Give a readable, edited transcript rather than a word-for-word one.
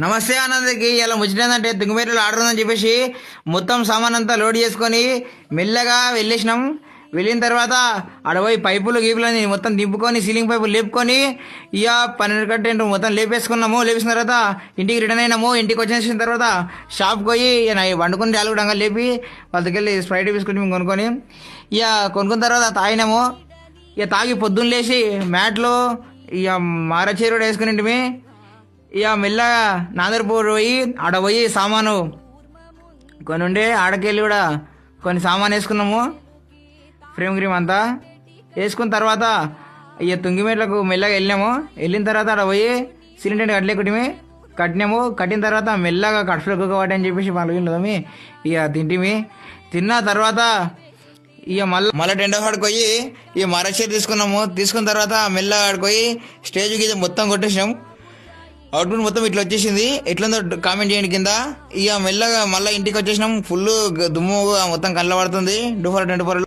నమస్తే అన్నదికి ఇలా ముచ్చటేందంటే తుంగమేరలో ఆర్డర్ ఉందని చెప్పేసి మొత్తం సామాన్ అంతా లోడ్ చేసుకొని మెల్లగా వెళ్ళేసినాం. వెళ్ళిన తర్వాత ఆడ పోయి పైపులు గీపులని మొత్తం దింపుకొని సీలింగ్ పైపులు లేపుకొని ఇక 12 కంటెంట్ మొత్తం లేపేసుకున్నాము. లేపేసిన తర్వాత ఇంటికి రిటర్న్ అయినాము. ఇంటికి వచ్చేసిన తర్వాత షాప్కి పోయి వండుకుని డాలుగుడంగా లేపి వాళ్ళ దగ్గర వెళ్ళి స్ప్రైట్ బిస్కెట్ మేము కొనుక్కొని ఇక కొనుక్కున్న తర్వాత తాగినాము. ఇక తాగి పొద్దున్న లేచి మ్యాట్లో ఇక మారచీరుడు వేసుకుని ఇక మెల్లగా నాదర్పూర్ పోయి ఆడ పోయి సామాను కొన్ని ఉండే ఆడకెళ్ళి కూడా కొన్ని సామాన్ వేసుకున్నాము. ఫ్రేమ్ గ్రీమ్ అంతా వేసుకున్న తర్వాత ఇక తుంగిమేట్లకు మెల్లగా వెళ్ళినాము. వెళ్ళిన తర్వాత ఆడ పోయి సిలిండర్ కట్టినాము. కట్టిన తర్వాత మెల్లగా కడుపులో కుక్కవాటి అని చెప్పేసి వాళ్ళు ఇక తిన్న తర్వాత ఇక మళ్ళీ టెండర్ హాడ్కి పోయి ఇక మరక్షేర్ తీసుకున్నాము. తీసుకున్న తర్వాత మెల్లగా ఆడిపోయి స్టేజ్కి మొత్తం కొట్టేసినాం. అవుట్పుట్ మొత్తం ఇట్లా వచ్చేసింది. ఎట్లుందో కామెంట్ చేయండి కింద. ఇక మెల్లగా మళ్ళీ ఇంటికి వచ్చేసినాం. ఫుల్ దుమ్ము మొత్తం కళ్ళ పడుతుంది. 24